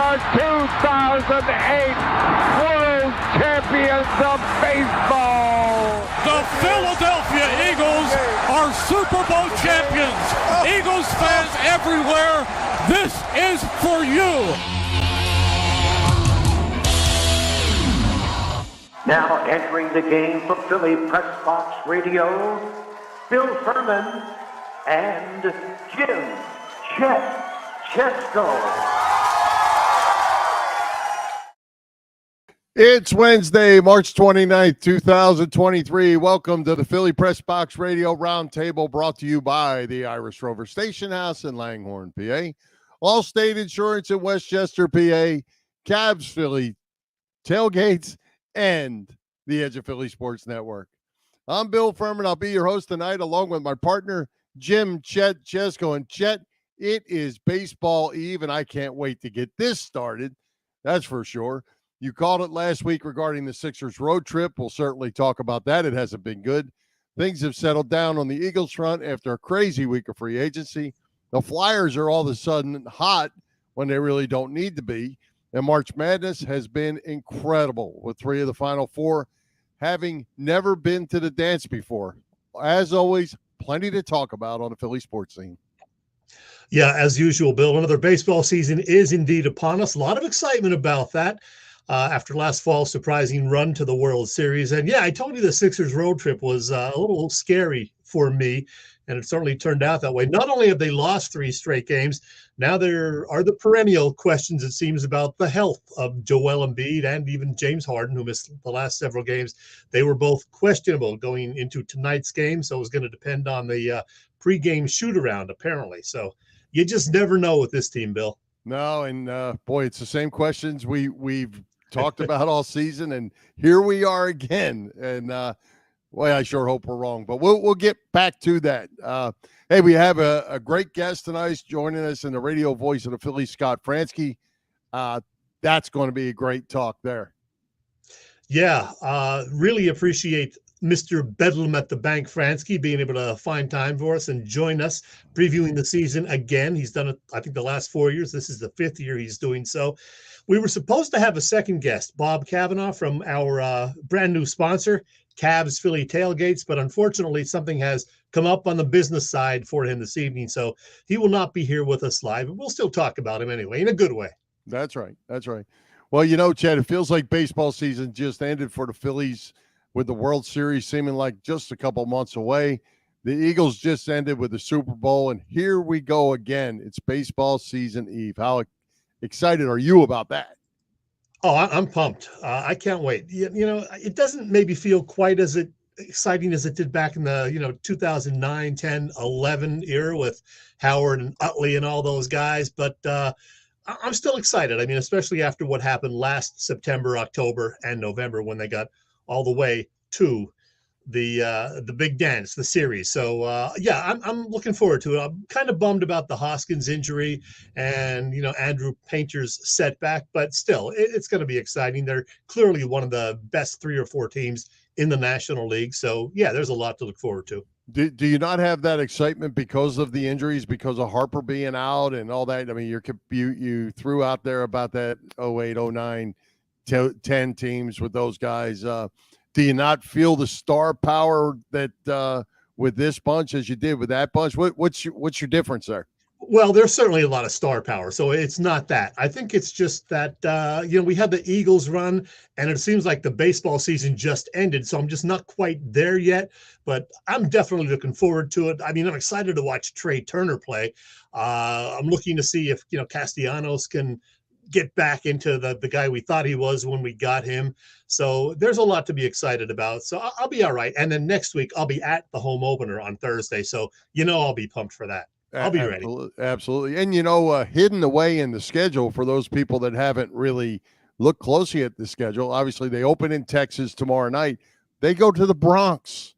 are 2008 World Champions of Baseball. The Philadelphia Eagles are Super Bowl champions. Eagles fans everywhere, this is for you. Now entering the game for Philly Pressbox Radio, Bill Furman and Jim Chet Chesko. It's Wednesday, March 29th, 2023. Welcome to the Philly Pressbox Radio Roundtable, brought to you by the Irish Rover Station House in Langhorne, PA. Allstate Insurance in Westchester, PA. Cavs Philly Tailgates, and the Edge of Philly Sports Network. I'm Bill Furman. I'll be your host tonight, along with my partner, Jim Chet Chesko. And Chet, it is baseball eve, and I can't wait to get this started. That's for sure. You called it last week regarding the Sixers road trip. We'll certainly talk about that. It hasn't been good. Things have settled down on the Eagles front after a crazy week of free agency. The Flyers are all of a sudden hot when they really don't need to be. And March Madness has been incredible, with 3 of the Final 4 having never been to the dance before. As always, plenty to talk about on the Philly sports scene. Yeah, as usual, Bill, another baseball season is indeed upon us. A lot of excitement about that. After last fall's surprising run to the World Series. And yeah, I told you the Sixers road trip was a little scary for me, and it certainly turned out that way. Not only have they lost 3 straight games, now there are the perennial questions, it seems, about the health of Joel Embiid and even James Harden, who missed the last several games. They were both questionable going into tonight's game, so it was going to depend on the pregame shoot-around, apparently. So you just never know with this team, Bill. No, and boy, it's the same questions we've talked about all season, and here we are again. And boy, I sure hope we're wrong, but we'll get back to that. Hey, we have a great guest tonight joining us in the radio voice of the Phillies, Scott Franzke. That's going to be a great talk there. Yeah, really appreciate Mr. Bedlam at the Bank Franzke being able to find time for us and join us previewing the season again. He's done it, I think, the last 4 years. This is the 5th year he's doing so. We were supposed to have a second guest, Bob Cavanaugh, from our brand new sponsor, Cavs Philly Tailgates, but unfortunately something has come up on the business side for him this evening, so he will not be here with us live, but we'll still talk about him anyway, in a good way. That's right. That's right. Well, you know, Chad, it feels like baseball season just ended for the Phillies, with the World Series seeming like just a couple months away. The Eagles just ended with the Super Bowl, and here we go again. It's baseball season eve. How excited are you about that? Oh, I'm pumped. I can't wait. You know, it doesn't maybe feel quite as exciting as it did back in the, 2009, 10, 11 era with Howard and Utley and all those guys. But I'm still excited. I mean, especially after what happened last September, October, and November when they got all the way to the big dance, the series. So yeah, I'm looking forward to it. I'm kind of bummed about the Hoskins injury and Andrew Painter's setback, but still, it's going to be exciting. They're clearly one of the best 3 or 4 teams in the National League. So yeah, there's a lot to look forward to. Do you not have that excitement because of the injuries, because of Harper being out and all that? I mean, you threw out there about that 08, 09, 10 teams with those guys. Do you not feel the star power that with this bunch as you did with that bunch? What's your difference there? Well, there's certainly a lot of star power, so it's not that. I think it's just that, we had the Eagles run, and it seems like the baseball season just ended, so I'm just not quite there yet, but I'm definitely looking forward to it. I mean, I'm excited to watch Trey Turner play. I'm looking to see if, Castellanos can get back into the guy we thought he was when we got him. So there's a lot to be excited about. So I'll be all right. And then next week, I'll be at the home opener on Thursday, so I'll be pumped for that. I'll be ready. Absolutely. And, hidden away in the schedule for those people that haven't really looked closely at the schedule, obviously they open in Texas tomorrow night. They go to the Bronx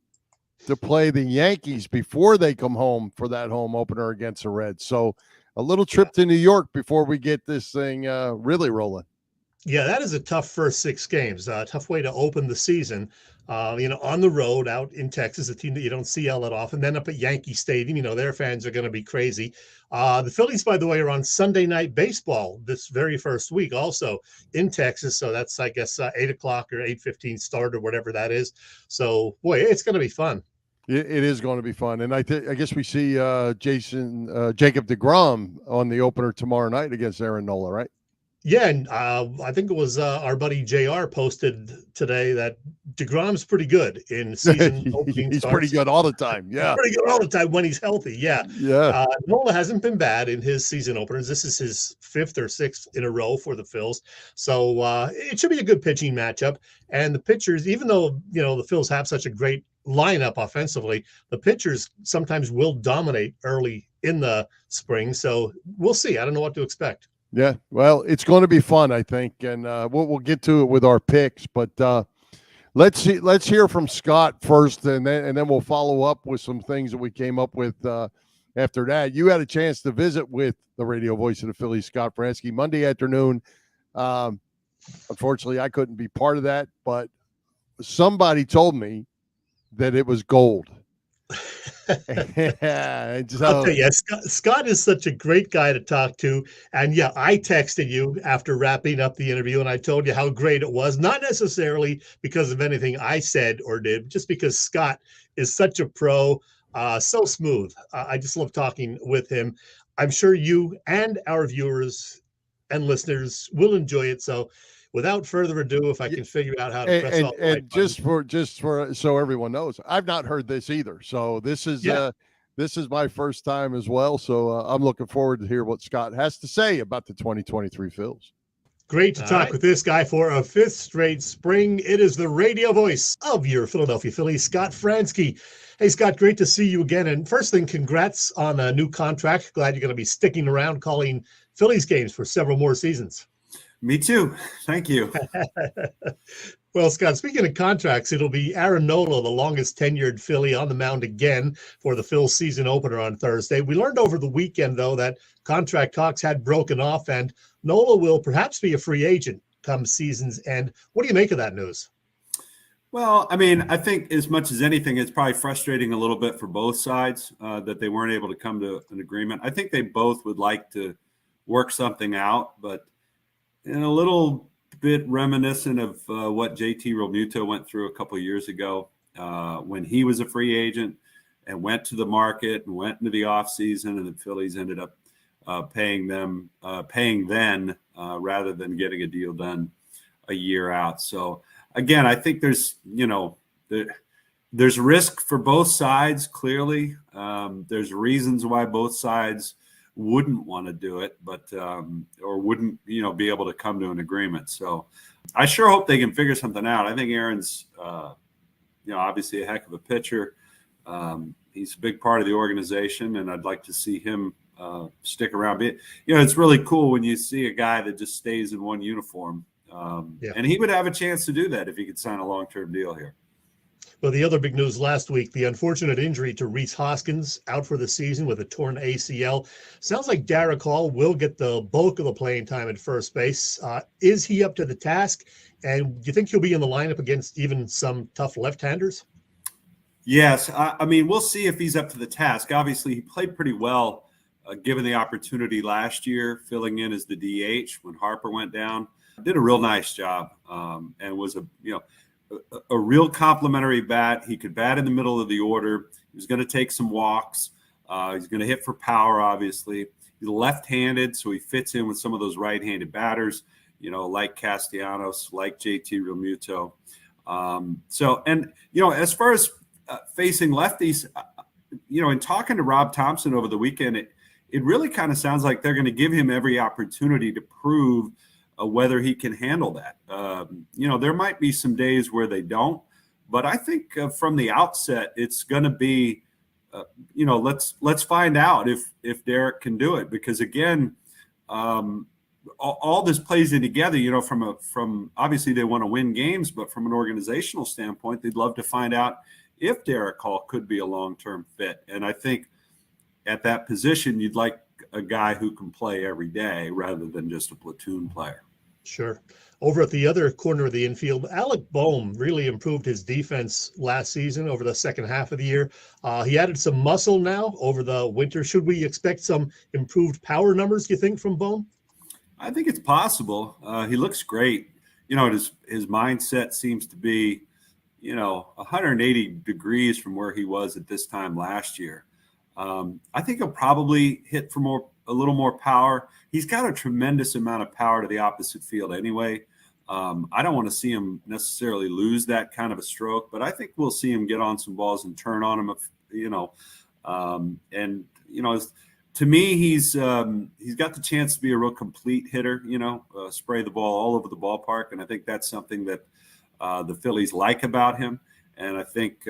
to play the Yankees before they come home for that home opener against the Reds. So a little trip to New York before we get this thing really rolling. Yeah, that is a tough first 6 games. Tough way to open the season. On the road out in Texas, a team that you don't see all that often. Then up at Yankee Stadium, their fans are going to be crazy. The Phillies, by the way, are on Sunday Night Baseball this very first week, also in Texas. So that's, I guess, 8 o'clock or 8:15 start or whatever that is. So, boy, it's going to be fun. It is going to be fun, and I guess we see Jacob deGrom on the opener tomorrow night against Aaron Nola, right? Yeah, and I think it was our buddy JR posted today that DeGrom's pretty good in season opening He's starts. pretty good all the time. Yeah. He's pretty good all the time when he's healthy. Yeah. Yeah. Nola hasn't been bad in his season openers. This is his 5th or 6th in a row for the Phils. So it should be a good pitching matchup. And the pitchers, even though, the Phils have such a great lineup offensively, the pitchers sometimes will dominate early in the spring. So we'll see. I don't know what to expect. Yeah, well, it's going to be fun, I think, and we'll get to it with our picks. But let's hear from Scott first, and then we'll follow up with some things that we came up with after that. You had a chance to visit with the radio voice of the Phillies, Scott Franzke, Monday afternoon. Unfortunately, I couldn't be part of that, but somebody told me that it was gold. I'll tell you, Scott is such a great guy to talk to. And yeah, I texted you after wrapping up the interview, and I told you how great it was, not necessarily because of anything I said or did, just because Scott is such a pro, so smooth. I just love talking with him. I'm sure you and our viewers and listeners will enjoy it. So without further ado, if I can figure out how to press all the right buttons. just for so everyone knows, I've not heard this either. So this is my first time as well. So I'm looking forward to hear what Scott has to say about the 2023 Phils. Great to talk with this guy for a 5th straight spring. It is the radio voice of your Philadelphia Phillies, Scott Franzke. Hey, Scott, great to see you again. And first thing, congrats on a new contract. Glad you're going to be sticking around calling Phillies games for several more seasons. Me too. Thank you. Well, Scott, speaking of contracts, it'll be Aaron Nola, the longest tenured Philly, on the mound again for the Phil's season opener on Thursday. We learned over the weekend, though, that contract talks had broken off, and Nola will perhaps be a free agent come season's end. What do you make of that news? Well, I mean, I think as much as anything, it's probably frustrating a little bit for both sides that they weren't able to come to an agreement. I think they both would like to work something out, but and a little bit reminiscent of what JT Realmuto went through a couple of years ago when he was a free agent and went to the market and went into the offseason, and the Phillies ended up paying then rather than getting a deal done a year out. So again, I think there's risk for both sides. Clearly, there's reasons why both sides wouldn't want to do it, but or wouldn't be able to come to an agreement. So I sure hope they can figure something out. I think Aaron's obviously a heck of a pitcher. He's a big part of the organization, and I'd like to see him stick around. It's really cool when you see a guy that just stays in one uniform, and he would have a chance to do that if he could sign a long-term deal here. Well, the other big news last week, the unfortunate injury to Rhys Hoskins, out for the season with a torn ACL. Sounds like Derek Hall will get the bulk of the playing time at first base. Is he up to the task? And do you think he'll be in the lineup against even some tough left-handers? Yes. I mean, we'll see if he's up to the task. Obviously, he played pretty well given the opportunity last year, filling in as the DH when Harper went down. Did a real nice job and was a real complimentary bat. He could bat in the middle of the order. He was going to take some walks. He's going to hit for power, obviously. He's left-handed, so he fits in with some of those right-handed batters, like Castellanos, like JT Realmuto. As far as facing lefties, in talking to Rob Thompson over the weekend, it really kind of sounds like they're going to give him every opportunity to prove whether he can handle that. There might be some days where they don't, but I think from the outset, it's going to be, let's find out if Derek can do it, because again, all this plays in together, from obviously they want to win games, but from an organizational standpoint, they'd love to find out if Derek Hall could be a long-term fit. And I think at that position, you'd like a guy who can play every day rather than just a platoon player. Sure. Over at the other corner of the infield, Alec Boehm really improved his defense last season over the second half of the year. He added some muscle now over the winter. Should we expect some improved power numbers, do you think, from Boehm? I think it's possible. He looks great. His mindset seems to be, 180 degrees from where he was at this time last year. I think he'll probably hit for a little more power. He's got a tremendous amount of power to the opposite field anyway. I don't want to see him necessarily lose that kind of a stroke, but I think we'll see him get on some balls and turn on him. To me, he's got the chance to be a real complete hitter. Spray the ball all over the ballpark, and I think that's something that the Phillies like about him. And I think,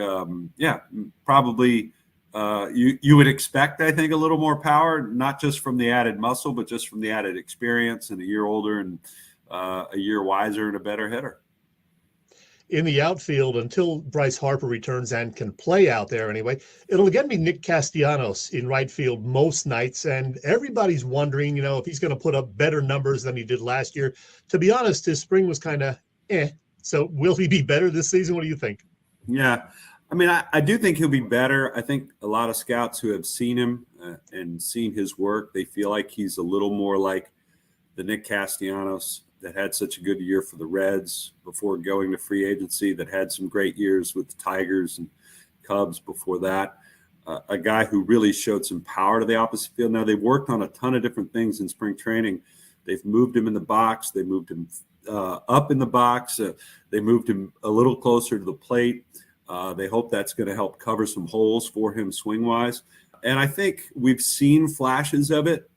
probably. You would expect, I think, a little more power, not just from the added muscle, but just from the added experience and a year older and a year wiser and a better hitter. In the outfield, until Bryce Harper returns and can play out there anyway, it'll again be Nick Castellanos in right field most nights. And everybody's wondering, if he's going to put up better numbers than he did last year. To be honest, his spring was kind of So will he be better this season? What do you think? Yeah. I mean, I do think he'll be better. I think a lot of scouts who have seen him and seen his work, they feel like he's a little more like the Nick Castellanos that had such a good year for the Reds before going to free agency, that had some great years with the Tigers and Cubs before that. A guy who really showed some power to the opposite field. Now, they've worked on a ton of different things in spring training. They've moved him in the box. They moved him up in the box. They moved him a little closer to the plate. They hope that's going to help cover some holes for him swing-wise. And I think we've seen flashes of it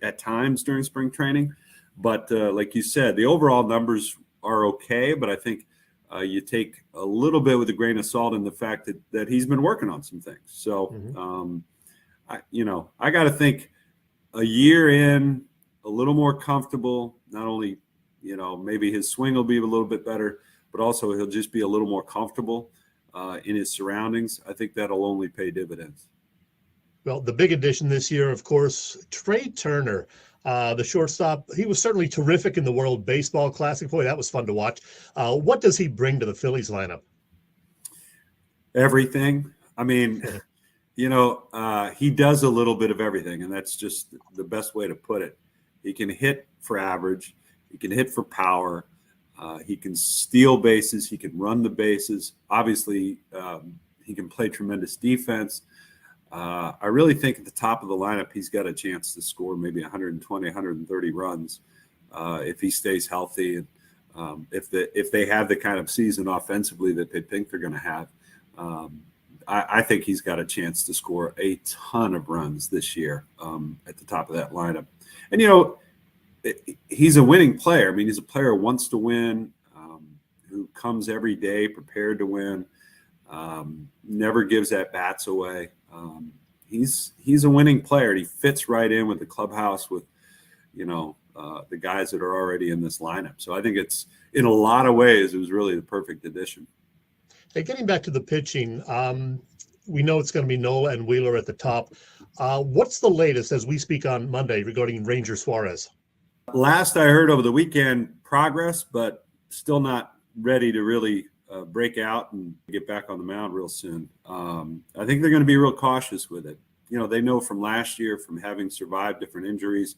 at times during spring training. But like you said, the overall numbers are okay. But I think you take a little bit with a grain of salt in the fact that he's been working on some things. So, I got to think a year in, a little more comfortable, not only, maybe his swing will be a little bit better, but also he'll just be a little more comfortable in his surroundings. I think that'll only pay dividends. Well, the big addition this year, of course, Trey Turner, the shortstop. He was certainly terrific in the World Baseball Classic. Boy, that was fun to watch. What does he bring to the Phillies lineup? Everything. I mean, he does a little bit of everything, and that's just the best way to put it. He can hit for average. He can hit for power. He can steal bases. He can run the bases. Obviously, he can play tremendous defense. I really think at the top of the lineup, he's got a chance to score maybe 120, 130 runs if he stays healthy. And if they have the kind of season offensively that they think they're going to have, I think he's got a chance to score a ton of runs this year at the top of that lineup. And, he's a winning player. I mean, he's a player who wants to win, who comes every day prepared to win, never gives at-bats away. He's a winning player. He fits right in with the clubhouse with, the guys that are already in this lineup. So I think it's, in a lot of ways, it was really the perfect addition. Hey, getting back to the pitching, we know it's going to be Nola and Wheeler at the top. What's the latest as we speak on Monday regarding Ranger Suarez? Last I heard over the weekend, progress, but still not ready to really break out and get back on the mound real soon. I think they're going to be real cautious with it. They know from last year, from having survived different injuries,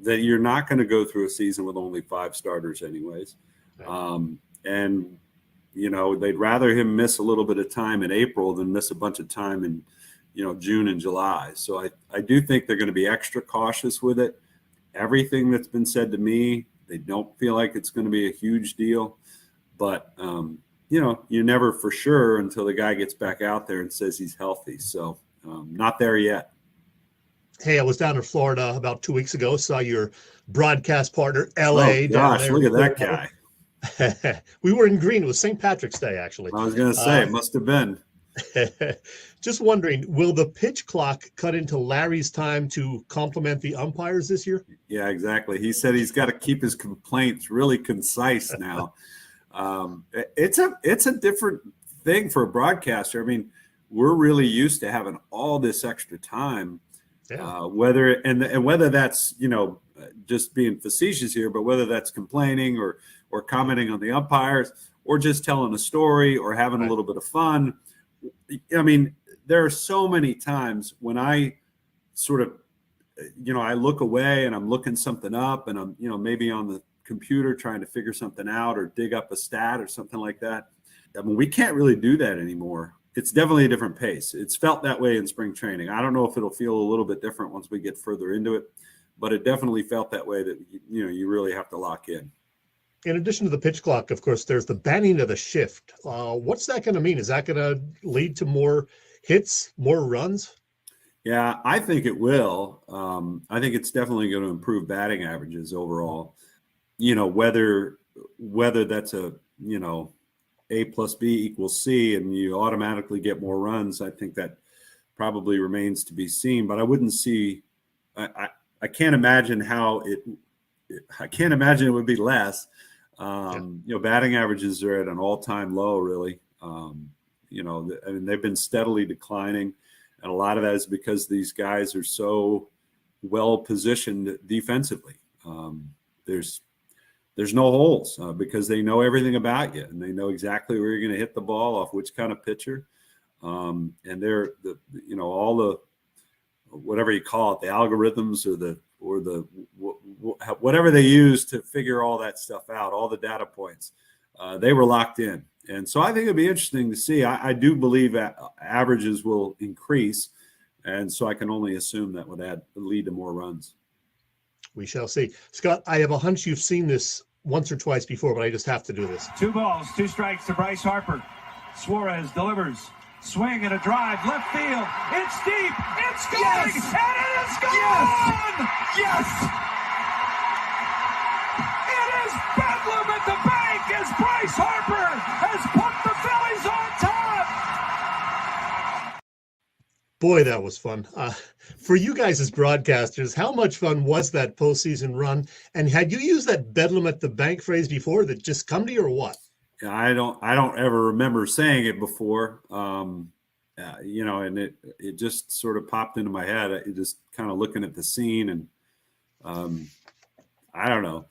that you're not going to go through a season with only 5 starters anyways. And, they'd rather him miss a little bit of time in April than miss a bunch of time in, June and July. So I do think they're going to be extra cautious with it. Everything that's been said to me, they don't feel like it's going to be a huge deal. But, you're never for sure until the guy gets back out there and says he's healthy. So not there yet. Hey, I was down in Florida about 2 weeks ago. Saw your broadcast partner, L.A. Oh, gosh, down there. look at that guy. We were in green. It was St. Patrick's Day, actually. I was going to say, it must have been. Just wondering, will the pitch clock cut into Larry's time to complement the umpires this year? Yeah, exactly. He said he's got to keep his complaints really concise now. It's a different thing for a broadcaster. I mean, we're really used to having all this extra time, whether that's just being facetious here, but whether that's complaining or commenting on the umpires or just telling a story or having a little bit of fun. I mean, there are so many times when I sort of, I look away and I'm looking something up and I'm, maybe on the computer trying to figure something out or dig up a stat or something like that. I mean, we can't really do that anymore. It's definitely a different pace. It's felt that way in spring training. I don't know if it'll feel a little bit different once we get further into it, but it definitely felt that way that, you really have to lock in. In addition to the pitch clock, of course, there's the banning of the shift. What's that going to mean? Is that going to lead to more hits, more runs? Yeah, I think it will. I think it's definitely going to improve batting averages overall. Whether that's a, A plus B equals C and you automatically get more runs, I think that probably remains to be seen. But I wouldn't see, I can't imagine I can't imagine it would be less. Batting averages are at an all-time low, really. I mean, they've been steadily declining. And a lot of that is because these guys are so well positioned defensively. There's no holes because they know everything about you and they know exactly where you're going to hit the ball off which kind of pitcher. And they're all the, whatever you call it, the algorithms or the whatever they use to figure all that stuff out, all the data points, they were locked in. And so I think it'd be interesting to see. I do believe that averages will increase. And so I can only assume that would lead to more runs. We shall see. Scott, I have a hunch you've seen this once or twice before, but I just have to do this. 2 balls, 2 strikes to Bryce Harper. Suarez delivers. Swing and a drive, left field. It's deep. It's going. Yes. And it is gone. Yes. It is bedlam at the bank as Bryce Harper has put the Phillies on top. Boy, that was fun. For you guys as broadcasters, how much fun was that postseason run? And had you used that bedlam at the bank phrase before that just come to you or what? I don't ever remember saying it before, and it just sort of popped into my head. It just kind of looking at the scene, and I don't know.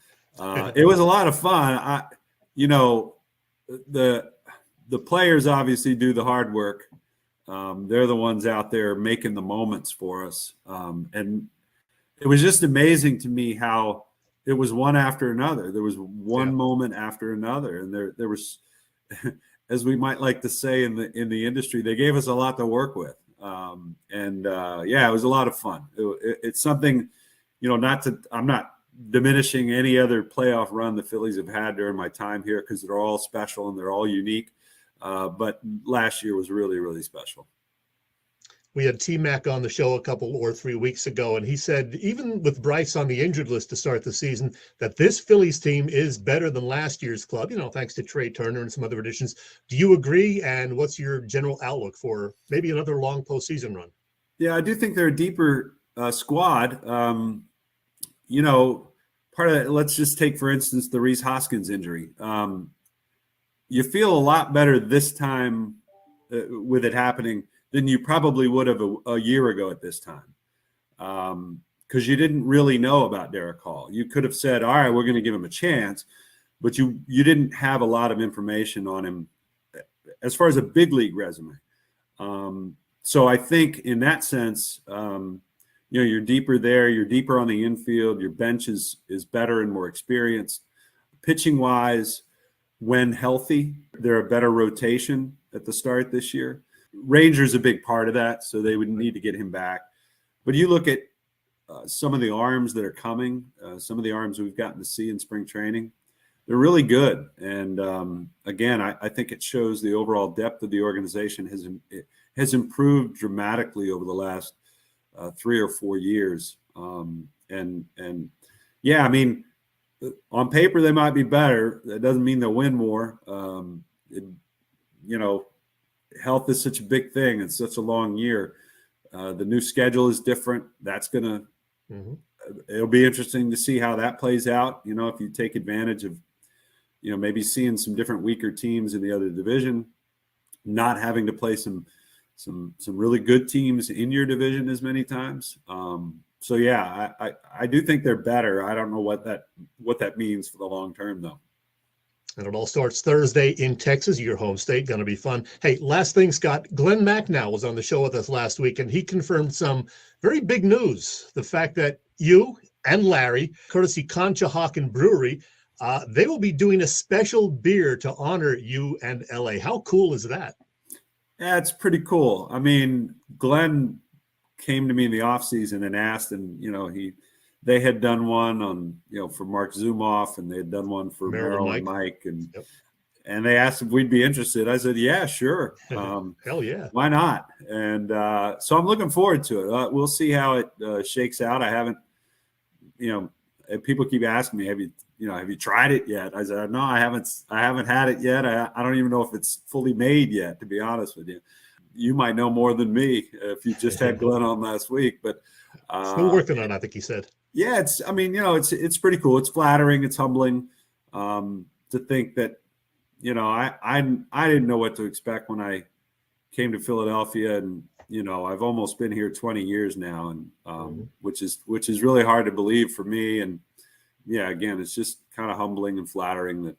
It was a lot of fun. The players obviously do the hard work. They're the ones out there making the moments for us, and it was just amazing to me how it was one after another. There was one moment after another, and there was, as we might like to say in the industry, they gave us a lot to work with. It was a lot of fun. It's something, I'm not diminishing any other playoff run the Phillies have had during my time here because they're all special and they're all unique. But last year was really, really special. We had T-Mac on the show a couple or 3 weeks ago, and he said, even with Bryce on the injured list to start the season, that this Phillies team is better than last year's club, thanks to Trey Turner and some other additions. Do you agree? And what's your general outlook for maybe another long postseason run? Yeah, I do think they're a deeper squad. Part of it, let's just take, for instance, the Rhys Hoskins injury. You feel a lot better this time with it happening than you probably would have a year ago at this time, because you didn't really know about Derek Hall. You could have said, all right, we're going to give him a chance, but you didn't have a lot of information on him as far as a big league resume. So I think in that sense, you're deeper there. You're deeper on the infield. Your bench is better and more experienced. Pitching-wise, when healthy, they're a better rotation at the start this year. Ranger's a big part of that, so they would need to get him back. But you look at some of the arms that are coming, some of the arms we've gotten to see in spring training, they're really good. And again, I think it shows the overall depth of the organization has improved dramatically over the last 3 or 4 years. On paper they might be better. That doesn't mean they'll win more. Health is such a big thing. It's such a long year. The new schedule is different. That's gonna. It'll be interesting to see how that plays out. If you take advantage of, maybe seeing some different weaker teams in the other division, not having to play some really good teams in your division as many times. So yeah, I do think they're better. I don't know what that means for the long term though. And it all starts Thursday in Texas, your home state. Going to be fun. Hey, last thing, Scott. Glenn Macnow was on the show with us last week, and he confirmed some very big news. The fact that you and Larry, courtesy Conshohocken Brewery, they will be doing a special beer to honor you and LA. How cool is that? Yeah, it's pretty cool. I mean, Glenn came to me in the offseason and asked, and they had done one on, for Mark Zumoff, and they had done one for Merrill and Mike, and and they asked if we'd be interested. I said, yeah, sure. Hell yeah. Why not? And so I'm looking forward to it. We'll see how it shakes out. I haven't, people keep asking me, have you tried it yet? I said, no, I haven't had it yet. I don't even know if it's fully made yet, to be honest with you. You might know more than me if you just had Glenn on last week, but still working on it, I think he said. Yeah, it's pretty cool. It's flattering. It's humbling to think that, I didn't know what to expect when I came to Philadelphia, and I've almost been here 20 years now, and which is really hard to believe for me. And yeah, again, it's just kind of humbling and flattering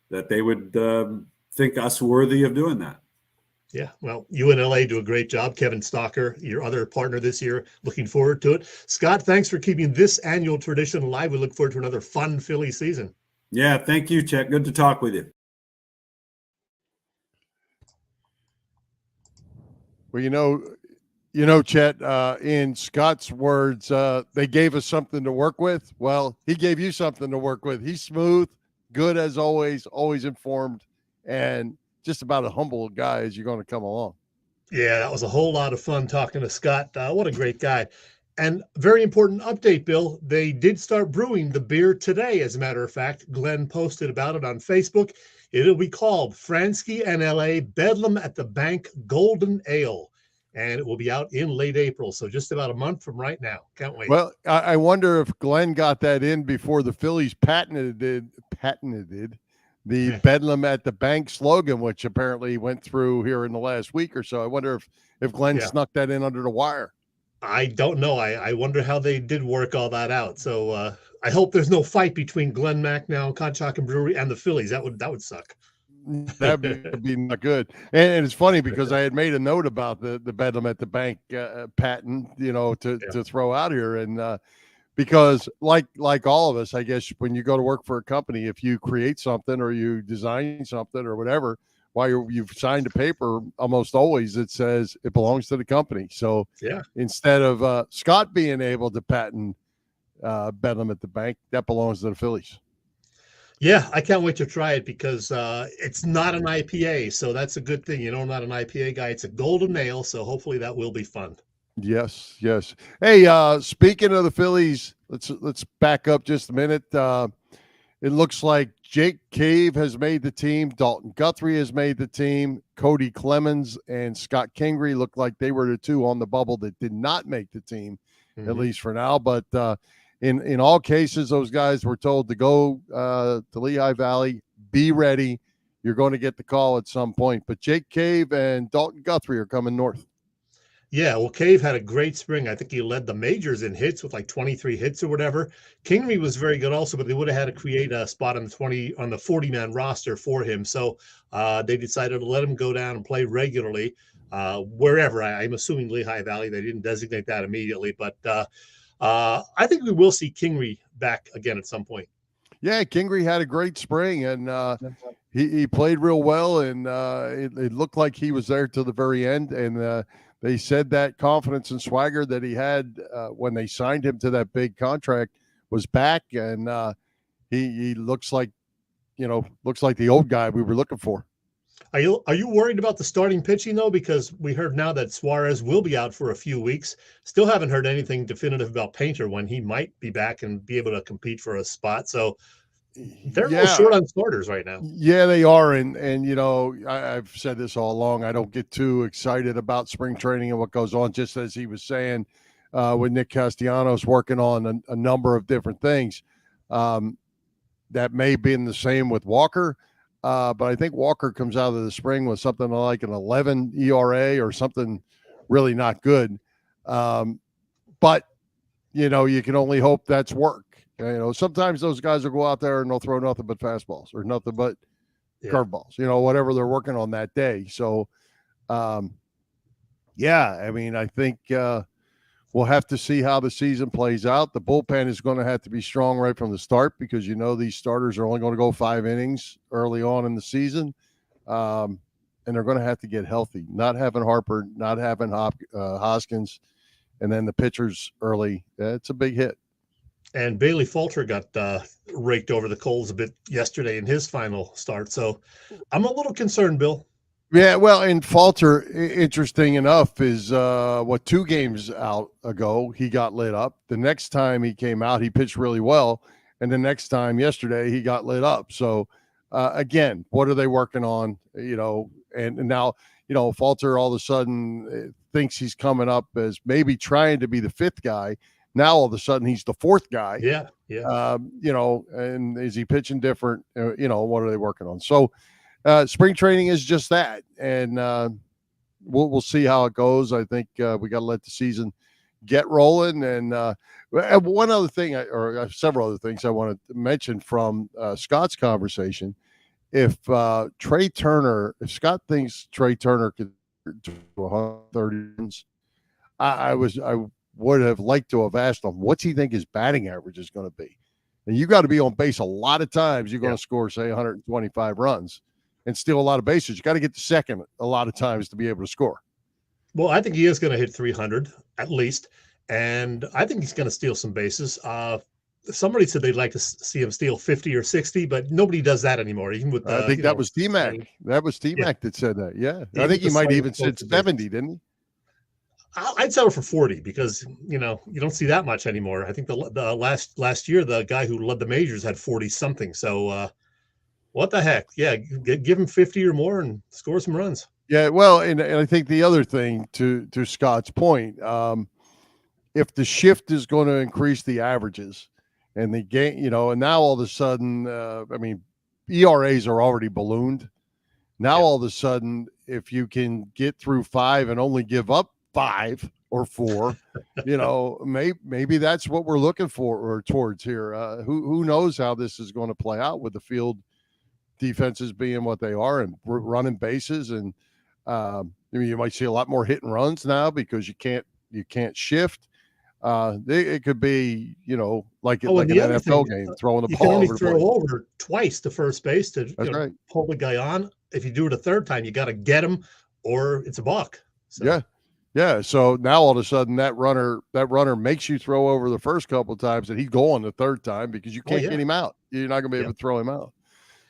that they would think us worthy of doing that. Yeah, well, you and LA do a great job. Kevin Stalker, your other partner this year, looking forward to it. Scott, thanks for keeping this annual tradition alive. We look forward to another fun Philly season. Yeah, thank you, Chet. Good to talk with you. Well, Chet, in Scott's words, they gave us something to work with. Well, he gave you something to work with. He's smooth, good as always informed, and just about a humble guy as you're going to come along. Yeah, that was a whole lot of fun talking to Scott. What a great guy. And very important update, Bill. They did start brewing the beer today, as a matter of fact. Glenn posted about it on Facebook. It'll be called Franzke and LA Bedlam at the Bank Golden Ale. And it will be out in late April, so just about a month from right now. Can't wait. Well, I wonder if Glenn got that in before the Phillies patented the Bedlam at the Bank slogan, which apparently went through here in the last week or so. I wonder if Glenn snuck that in under the wire. I don't know. I wonder how they did work all that out. So I hope there's no fight between Glenn Macnow and Conshohocken Brewery and the Phillies. That would suck. That would be not good. And it's funny because I had made a note about the Bedlam at the Bank patent, to throw out here. And because like all of us, I guess, when you go to work for a company, if you create something or you design something or whatever, while you've signed a paper, almost always it says it belongs to the company. So instead of Scott being able to patent Bedlam at the Bank, that belongs to the Phillies. Yeah, I can't wait to try it because it's not an IPA, so that's a good thing. I'm not an IPA guy. It's a golden ale, so hopefully that will be fun. Yes. Hey, speaking of the Phillies, let's back up just a minute. It looks like Jake Cave has made the team. Dalton Guthrie has made the team. Cody Clemens and Scott Kingery look like they were the two on the bubble that did not make the team, at least for now. But in all cases, those guys were told to go to Lehigh Valley, be ready. You're going to get the call at some point. But Jake Cave and Dalton Guthrie are coming north. Yeah, well, Cave had a great spring. I think he led the majors in hits with like 23 hits or whatever. Kingery was very good also, but they would have had to create a spot on the 40-man roster for him. So they decided to let him go down and play regularly wherever. I'm assuming Lehigh Valley. They didn't designate that immediately, but I think we will see Kingery back again at some point. Yeah, Kingery had a great spring, and he played real well, and it looked like he was there till the very end, and they said that confidence and swagger that he had when they signed him to that big contract was back, and he looks like the old guy we were looking for. Are you worried about the starting pitching though? Because we heard now that Suarez will be out for a few weeks. Still haven't heard anything definitive about Painter when he might be back and be able to compete for a spot. So they're a little short on starters right now. Yeah, they are. And I've said this all along. I don't get too excited about spring training and what goes on, just as he was saying with Nick Castellanos working on a number of different things. That may have been the same with Walker. But I think Walker comes out of the spring with something like an 11 ERA or something really not good. But you can only hope that's work. Sometimes those guys will go out there and they'll throw nothing but fastballs or nothing but curveballs, whatever they're working on that day. So, I think we'll have to see how the season plays out. The bullpen is going to have to be strong right from the start because, these starters are only going to go 5 innings early on in the season. And they're going to have to get healthy, not having Harper, not having Hoskins, and then the pitchers early. It's a big hit. And Bailey Falter got raked over the coals a bit yesterday in his final start. So I'm a little concerned, Bill. Yeah, well, and Falter, interesting enough, is 2 games out ago, he got lit up. The next time he came out, he pitched really well. And the next time yesterday, he got lit up. So, again, what are they working on? And now, Falter all of a sudden thinks he's coming up as maybe trying to be the 5th guy. Now, all of a sudden, he's the 4th guy. Yeah. And is he pitching different? What are they working on? So, spring training is just that. And we'll see how it goes. I think we got to let the season get rolling. And one other thing, or several other things I want to mention from Scott's conversation. If Scott thinks Trey Turner could do 130 runs, I would have liked to have asked him, what's he think his batting average is going to be? And you got to be on base a lot of times. You're going to score, say, 125 runs and steal a lot of bases. You got to get to second a lot of times to be able to score. Well, I think he is going to hit 300 at least. And I think he's going to steal some bases. Somebody said they'd like to see him steal 50 or 60, but nobody does that anymore. Even with I think that was T-Mac. That was T-Mac that said that. Yeah. I think he might even said 70, didn't he? I'd settle for 40 because, you don't see that much anymore. I think the last year, the guy who led the majors had 40 something. So what the heck? Yeah. Give him 50 or more and score some runs. Yeah. Well, and I think the other thing to Scott's point, if the shift is going to increase the averages and the game, and now all of a sudden, ERAs are already ballooned. Now, all of a sudden, if you can get through 5 and only give up 5 or 4, maybe that's what we're looking for or towards here. Who knows how this is going to play out with the field defenses being what they are and running bases. And you might see a lot more hit and runs now because you can't shift. It could be, like an NFL game, throwing the ball. You can only over throw over twice to first base to right. pull the guy on. If you do it a third time, you got to get him or it's a balk. So. Yeah. So now all of a sudden that runner makes you throw over the first couple of times and he's going the third time because you can't get him out. You're not going to be able to throw him out.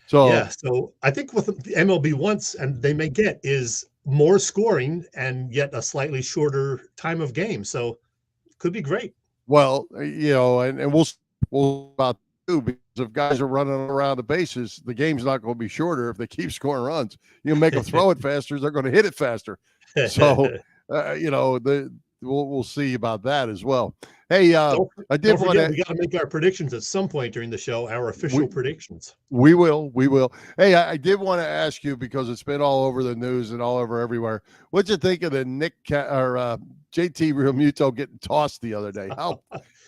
So I think what the MLB wants and they may get is more scoring and yet a slightly shorter time of game. So it could be great. Well, and we'll about too, because if guys are running around the bases, the game's not going to be shorter if they keep scoring runs. You make them throw it faster, they're going to hit it faster. So we'll see about that as well. Hey, I did want to. We got to make our predictions at some point during the show. Our official predictions. We will. Hey, I did want to ask you because it's been all over the news and all over everywhere. What'd you think of the JT Realmuto getting tossed the other day? How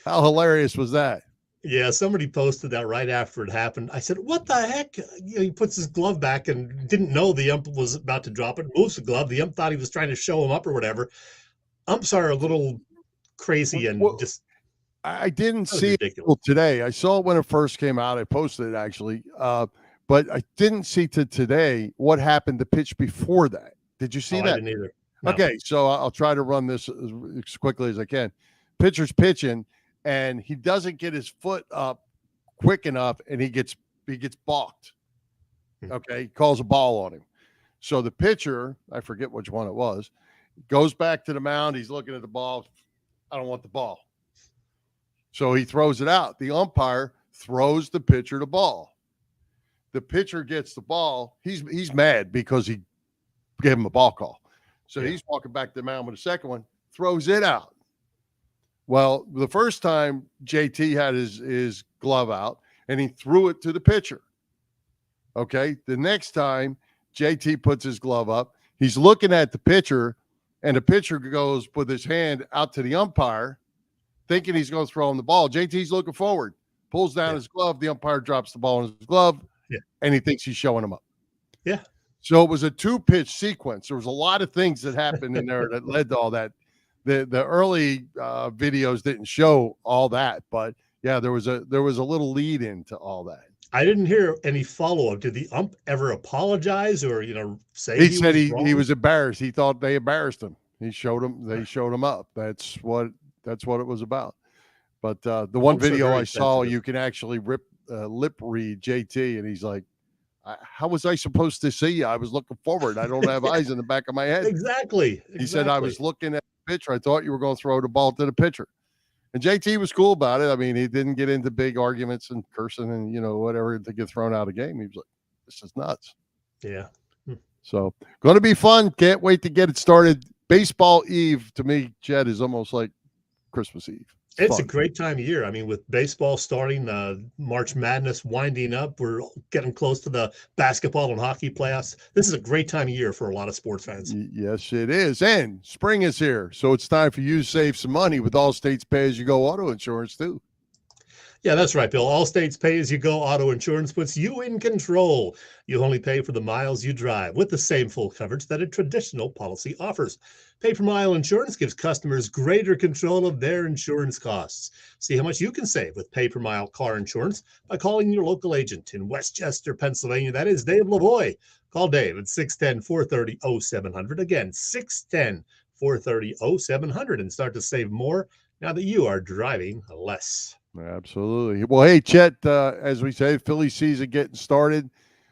hilarious was that? Yeah, somebody posted that right after it happened. I said, "What the heck?" He puts his glove back and didn't know the ump was about to drop it. Moves the glove. The ump thought he was trying to show him up or whatever. Umps are a little crazy and just. I didn't see it today. I saw it when it first came out. I posted it actually, but I didn't see to today what happened the pitch before that. Did you see that? I didn't either. No. Okay, so I'll try to run this as quickly as I can. Pitcher's pitching. And he doesn't get his foot up quick enough, and he gets balked. Okay, calls a ball on him. So the pitcher, I forget which one it was, goes back to the mound. He's looking at the ball. I don't want the ball. So he throws it out. The umpire throws the pitcher the ball. The pitcher gets the ball. He's mad because he gave him a ball call. So he's walking back to the mound with the second one, throws it out. Well, the first time JT had his glove out and he threw it to the pitcher. Okay. The next time JT puts his glove up, he's looking at the pitcher and the pitcher goes with his hand out to the umpire, thinking he's going to throw him the ball. JT's looking forward, pulls down his glove. The umpire drops the ball in his glove, and he thinks he's showing him up. Yeah. So it was a 2-pitch sequence. There was a lot of things that happened in there that led to all that. The early videos didn't show all that, but yeah, there was a little lead into all that. I didn't hear any follow-up. Did the ump ever apologize or, say he said he was embarrassed. He thought they embarrassed him. They showed him up. That's what it was about. But the one video I saw, you can actually lip read JT, and he's like, how was I supposed to see you? I was looking forward. I don't have eyes in the back of my head. Exactly. He said, I was looking at the pitcher. I thought you were going to throw the ball to the pitcher. And JT was cool about it. I mean, he didn't get into big arguments and cursing and, whatever to get thrown out of the game. He was like, this is nuts. Yeah. So going to be fun. Can't wait to get it started. Baseball Eve, to me, Chet, is almost like Christmas Eve. It's a great time of year. I mean, with baseball starting, March Madness winding up, we're getting close to the basketball and hockey playoffs. This is a great time of year for a lot of sports fans. Yes, it is. And spring is here, so it's time for you to save some money with Allstate's pay-as-you-go auto insurance, too. Yeah, that's right, Bill. Allstate's pay-as-you-go auto insurance puts you in control. You only pay for the miles you drive with the same full coverage that a traditional policy offers. Pay-per-mile insurance gives customers greater control of their insurance costs. See how much you can save with pay-per-mile car insurance by calling your local agent in Westchester, Pennsylvania. That is Dave Lavoie. Call Dave at 610-430-0700. Again, 610-430-0700 and start to save more now that you are driving less. Absolutely. Well, hey, Chet, as we say, Philly season getting started.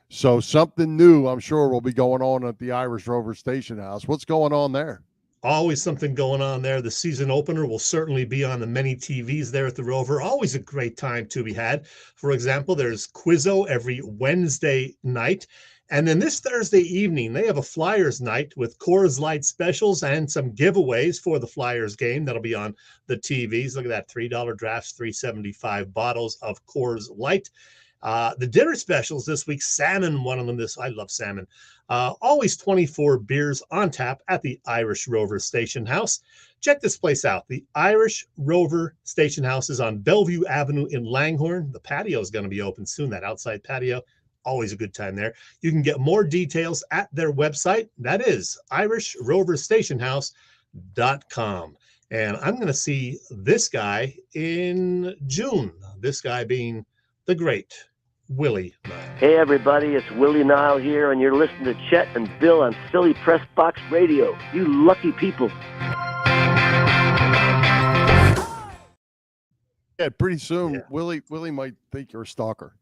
So something new, I'm sure, will be going on at the Irish Rover Station House. What's going on there? Always something going on there. The season opener will certainly be on the many TVs there at the Rover. Always a great time to be had. For example, there's Quizzo every Wednesday night. And then this Thursday evening, they have a Flyers night with Coors Light specials and some giveaways for the Flyers game. That'll be on the TVs. Look at that, $3 drafts, $3.75 bottles of Coors Light. The dinner specials this week, salmon, one of them. I love salmon. Always 24 beers on tap at the Irish Rover Station House. Check this place out. The Irish Rover Station House is on Bellevue Avenue in Langhorne. The patio is going to be open soon, that outside patio. Always a good time there. You can get more details at their website. That is irishroverstationhouse.com. And I'm going to see this guy in June. This guy being the great Willie Nile. Hey, everybody. It's Willie Nile here, and you're listening to Chet and Bill on Philly Pressbox Radio. You lucky people. Yeah, pretty soon, Willie might think you're a stalker.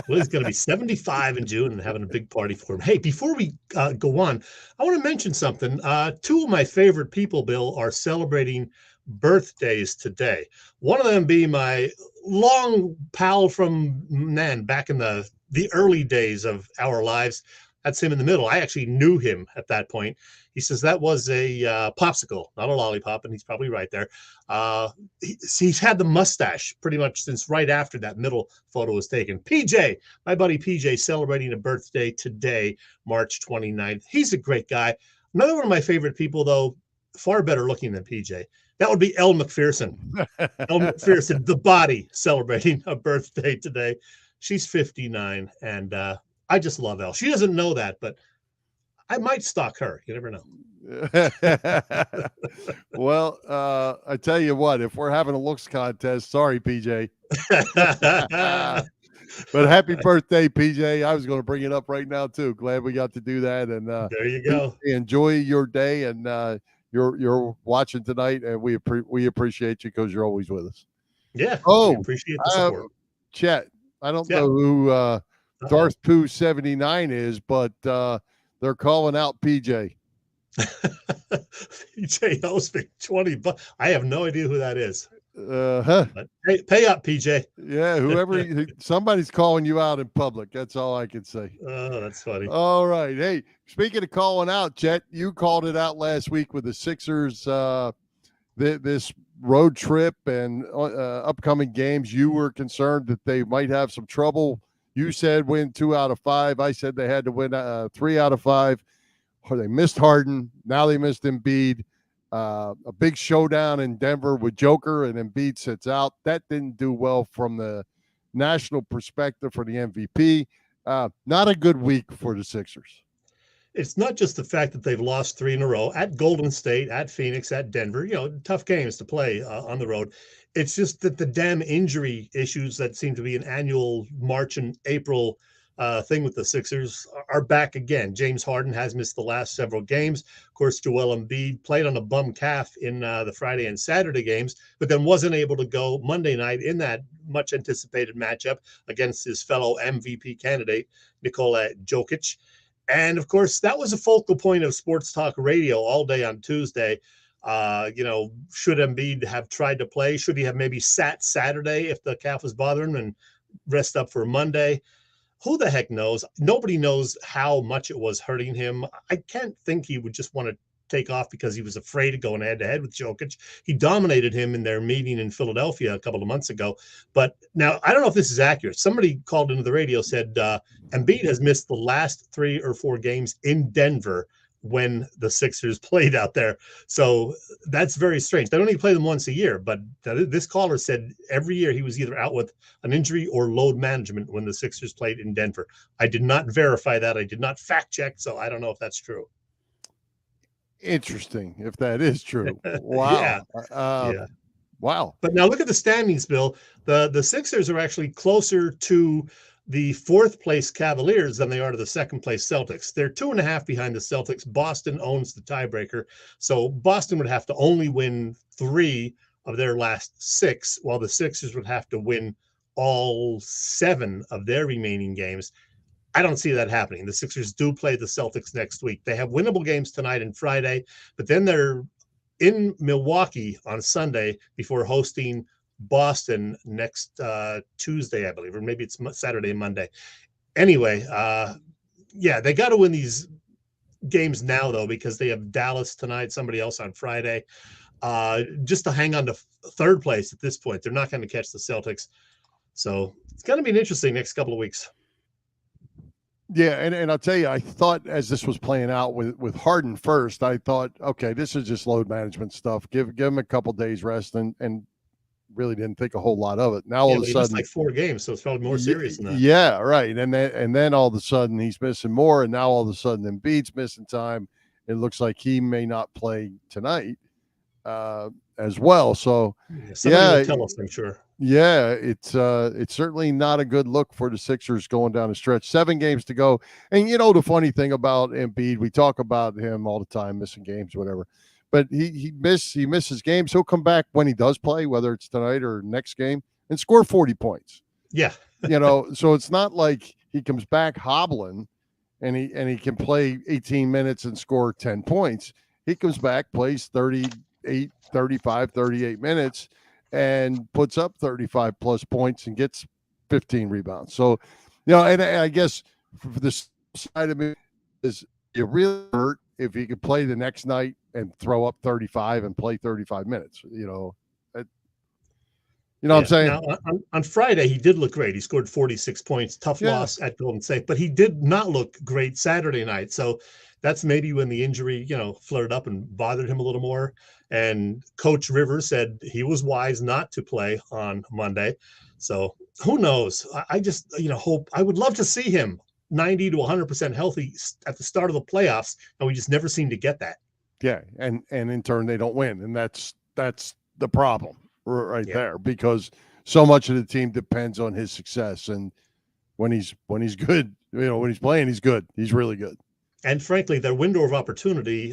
Willie's going to be 75 in June and having a big party for him. Hey, before we go on, I want to mention something. Two of my favorite people, Bill, are celebrating birthdays today. One of them being my long pal from, back in the early days of our lives. That's him in the middle. I actually knew him at that point. He says that was a popsicle, not a lollipop, and he's probably right there. He's had the mustache pretty much since right after that middle photo was taken. PJ, my buddy PJ, celebrating a birthday today, March 29th. He's a great guy. Another one of my favorite people, though, far better looking than PJ. That would be Elle McPherson. Elle McPherson, the body, celebrating a birthday today. She's 59, and I just love Elle. She doesn't know that, but I might stalk her. You never know. Well, I tell you what, if we're having a looks contest, sorry, PJ. But happy birthday, PJ. I was going to bring it up right now, too. Glad we got to do that. And there you go. Enjoy your day. And you're watching tonight, and we appreciate you because you're always with us. Yeah. Oh, appreciate the support. Chet, I don't know who Darth Pooh 79 is, but they're calling out PJ. PJ owes me $20. I have no idea who that is. But pay up, PJ. Yeah, whoever somebody's calling you out in public. That's all I can say. Oh, that's funny. All right. Hey, speaking of calling out, Chet, you called it out last week with the Sixers. This road trip and upcoming games. You were concerned that they might have some trouble. You said win 2 out of 5. I said they had to win 3 out of 5. Or they missed Harden. Now they missed Embiid. A big showdown in Denver with Joker, and Embiid sits out. That didn't do well from the national perspective for the MVP. Not a good week for the Sixers. It's not just the fact that they've lost 3 in a row at Golden State, at Phoenix, at Denver, tough games to play on the road. It's just that the damn injury issues that seem to be an annual March and April thing with the Sixers are back again. James Harden has missed the last several games. Of course, Joel Embiid played on a bum calf in the Friday and Saturday games, but then wasn't able to go Monday night in that much anticipated matchup against his fellow MVP candidate, Nikola Jokic. And of course, that was a focal point of sports talk radio all day on Tuesday. Should Embiid have tried to play? Should he have maybe sat Saturday if the calf was bothering him and rest up for Monday? Who the heck knows? Nobody knows how much it was hurting him. I can't think he would just want to take off because he was afraid of going head-to-head with Jokic. He dominated him in their meeting in Philadelphia a couple of months ago. But now, I don't know if this is accurate. Somebody called into the radio, said Embiid has missed the last 3 or 4 games in Denver when the Sixers played out there. So that's very strange. They only play them once a year, but this caller said every year he was either out with an injury or load management when the Sixers played in Denver. I did not verify that. I did not fact check, so I don't know if that's true. Interesting, if that is true. Wow. Yeah. Wow. But now look at the standings, Bill. The Sixers are actually closer to the 4th place Cavaliers than they are to the 2nd place Celtics. They're 2.5 behind the Celtics. Boston owns the tiebreaker. So Boston would have to only win 3 of their last 6, while the Sixers would have to win all 7 of their remaining games. I don't see that happening. The Sixers do play the Celtics next week. They have winnable games tonight and Friday, but then they're in Milwaukee on Sunday before hosting Boston next Tuesday, I believe, or maybe it's Saturday and Monday. Anyway, they got to win these games now, though, because they have Dallas tonight, somebody else on Friday, just to hang on to 3rd place at this point. They're not going to catch the Celtics. So it's going to be an interesting next couple of weeks. Yeah, and I'll tell you, I thought as this was playing out with Harden first, I thought, okay, this is just load management stuff. Give him a couple days rest, and really didn't think a whole lot of it. Now all of a sudden, like 4 games, so it's probably more serious than that. Yeah, right. And then all of a sudden he's missing more, and now all of a sudden Embiid's missing time. It looks like he may not play tonight as well. So somebody will tell us, I'm sure. Yeah, it's certainly not a good look for the Sixers going down the stretch. 7 games to go. And the funny thing about Embiid, we talk about him all the time, missing games, whatever. But he misses games. He'll come back when he does play, whether it's tonight or next game, and score 40 points. Yeah. So it's not like he comes back hobbling and he can play 18 minutes and score 10 points. He comes back, plays 38, 35, 38 minutes, and puts up 35 plus points and gets 15 rebounds. So, and I guess for this side of me is you really hurt if he could play the next night and throw up 35 and play 35 minutes, what I'm saying? Now, on Friday, he did look great. He scored 46 points, tough loss at Golden State, but he did not look great Saturday night. So that's maybe when the injury, flared up and bothered him a little more. And Coach Rivers said he was wise not to play on Monday. So who knows? I just, hope. I would love to see him 90 to 100% healthy at the start of the playoffs, and we just never seem to get that. Yeah, and in turn they don't win, and that's the problem right there, because so much of the team depends on his success, and when he's good, when he's playing, he's good. He's really good. And frankly, their window of opportunity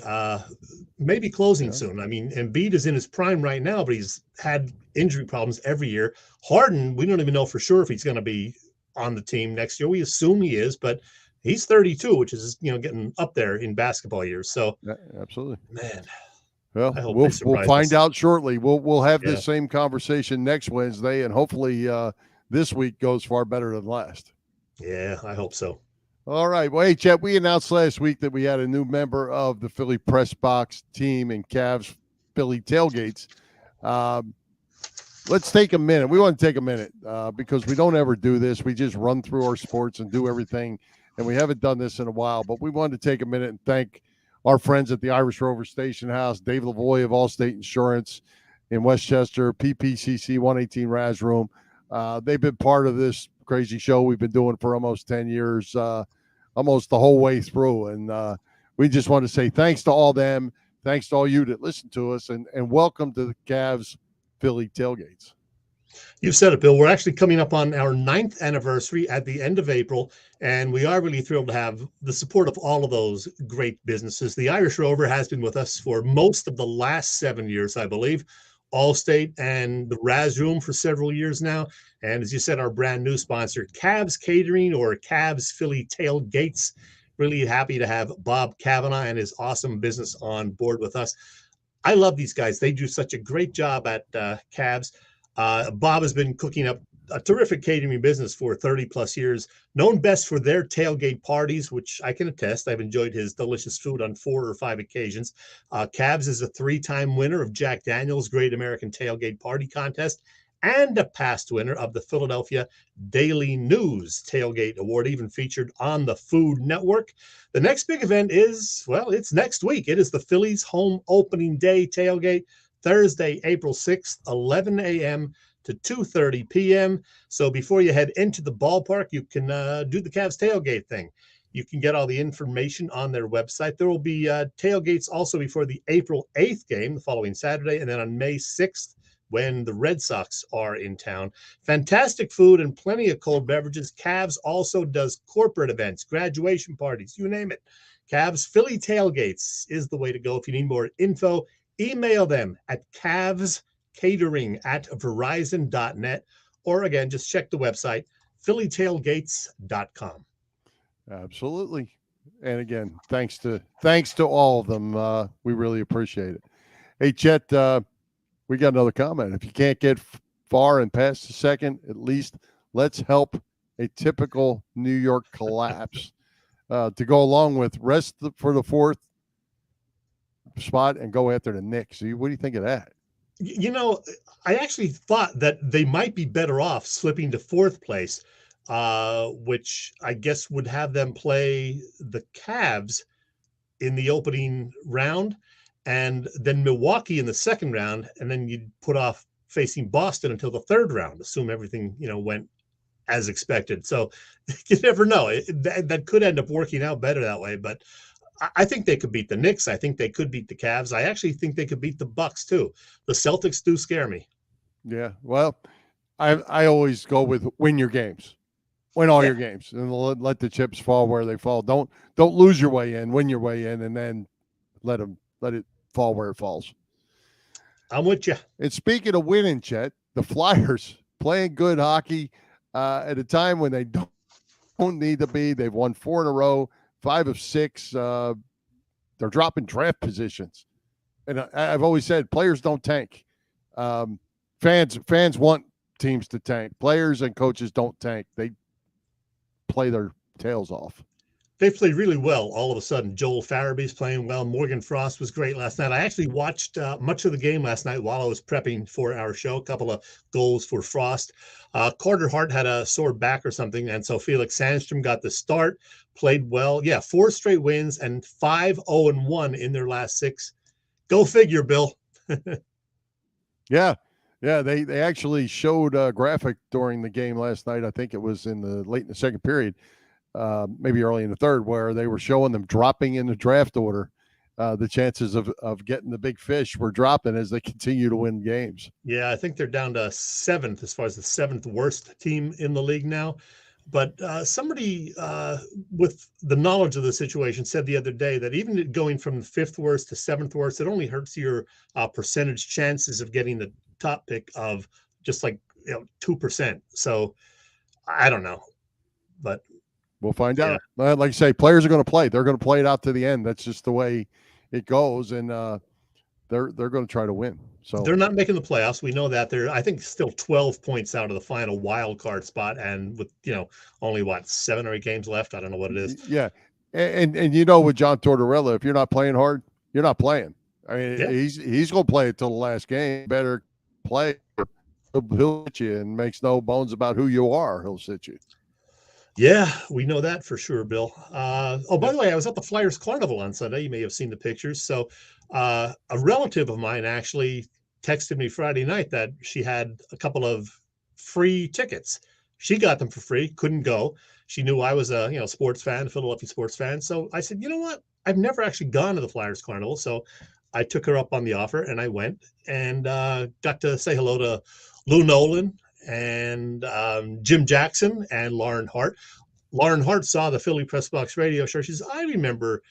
may be closing soon. I mean, Embiid is in his prime right now, but he's had injury problems every year. Harden, we don't even know for sure if he's going to be on the team next year. We assume he is, but he's 32, which is, getting up there in basketball years. So, yeah, absolutely, man. Well, we'll find out shortly. We'll have this same conversation next Wednesday, and hopefully this week goes far better than last. Yeah, I hope so. All right. Well, hey, Chet, we announced last week that we had a new member of the Philly Pressbox team and Cavs Philly tailgates. Let's take a minute. We want to take a minute because we don't ever do this. We just run through our sports and do everything, and we haven't done this in a while. But we wanted to take a minute and thank our friends at the Irish Rover Station House, Dave Lavoie of Allstate Insurance in Westchester, PPCC 118 Raz Room. They've been part of this crazy show we've been doing for almost 10 years, almost the whole way through. And we just want to say thanks to all them. Thanks to all you that listen to us, and welcome to the Cavs Philly tailgates. You've said it, Bill. We're actually coming up on our 9th anniversary at the end of April, and we are really thrilled to have the support of all of those great businesses. The Irish Rover has been with us for most of the last 7 years, I believe. Allstate and the Raz Room for several years now. And as you said, our brand new sponsor, Cavs Catering, or Cavs Philly Tailgates. Really happy to have Bob Kavanaugh and his awesome business on board with us. I love these guys. They do such a great job at Cavs. Bob has been cooking up a terrific catering business for 30 plus years, known best for their tailgate parties, which I can attest. I've enjoyed his delicious food on 4 or 5 occasions. Cavs is a 3-time winner of Jack Daniel's Great American Tailgate Party Contest and a past winner of the Philadelphia Daily News Tailgate Award, even featured on the Food Network. The next big event is, well, it's next week. It is the Phillies home opening day tailgate, Thursday, April 6th, 11 a.m. to 2:30 p.m. So before you head into the ballpark, you can do the Cavs tailgate thing. You can get all the information on their website. There will be tailgates also before the April 8th game, the following Saturday, and then on May 6th, when the Red Sox are in town. Fantastic food and plenty of cold beverages. Cavs also does corporate events, graduation parties, you name it. Cavs Philly Tailgates is the way to go. If you need more info, email them at cavscatering@verizon.net, or again, just check the website, phillytailgates.com. Absolutely. And again, thanks to all of them. We really appreciate it. Hey, Chet, we got another comment. If you can't get far and past the second, at least let's help a typical New York collapse to go along with rest for the 4th spot and go after the Knicks. What do you think of that? You know, I actually thought that they might be better off slipping to 4th place, which I guess would have them play the Cavs in the opening round, and then Milwaukee in the second round, and then you'd put off facing Boston until the 3rd round, assume everything, went as expected. So you never know. That could end up working out better that way, but I think they could beat the Knicks. I think they could beat the Cavs. I actually think they could beat the Bucks too. The Celtics do scare me. Yeah, well, I always go with win your games. Win all your games, and let the chips fall where they fall. Don't lose your way in, win your way in, and then let it fall where it falls. I'm with you. And speaking of winning, Chet, the Flyers playing good hockey at a time when they don't need to be. They've won 4 in a row, 5 of 6. They're dropping draft positions, and I've always said players don't tank. Fans want teams to tank. Players and coaches don't tank. They play their tails off. They played really well all of a sudden. Joel Farabee's playing well. Morgan Frost was great last night. I actually watched much of the game last night while I was prepping for our show. A couple of goals for Frost. Carter Hart had a sore back or something, and so Felix Sandstrom got the start, played well. Yeah, 4 straight wins and 5-0-1 in their last 6. Go figure, Bill. Yeah, they actually showed a graphic during the game last night. I think it was late in the second period. Maybe early in the third, where they were showing them dropping in the draft order. The chances of getting the big fish were dropping as they continue to win games. Yeah, I think they're down to 7th as far as the 7th worst team in the league now. But somebody with the knowledge of the situation said the other day that even going from the 5th worst to 7th worst, it only hurts your percentage chances of getting the top pick of just like 2%. So I don't know, but we'll find out. Like I say, players are going to play. They're going to play it out to the end. That's just the way it goes, and they're going to try to win. So they're not making the playoffs. We know that. They're, I think, still 12 points out of the final wild card spot, and with only 7 or 8 games left. I don't know what it is. Yeah, and with John Tortorella, if you're not playing hard, you're not playing. I mean, he's going to play it till the last game. Better play. He'll hit you, and makes no bones about who you are. He'll sit you. Yeah, we know that for sure, Bill. Oh, by the way, I was at the Flyers Carnival on Sunday. You may have seen the pictures. So a relative of mine actually texted me Friday night that she had a couple of free tickets. She got them for free, couldn't go. She knew I was a sports fan, Philadelphia sports fan. So I said, you know what? I've never actually gone to the Flyers Carnival. So I took her up on the offer and I went and got to say hello to Lou Nolan and Jim Jackson and Lauren Hart. Lauren Hart saw the Philly Pressbox Radio show. She says, I remember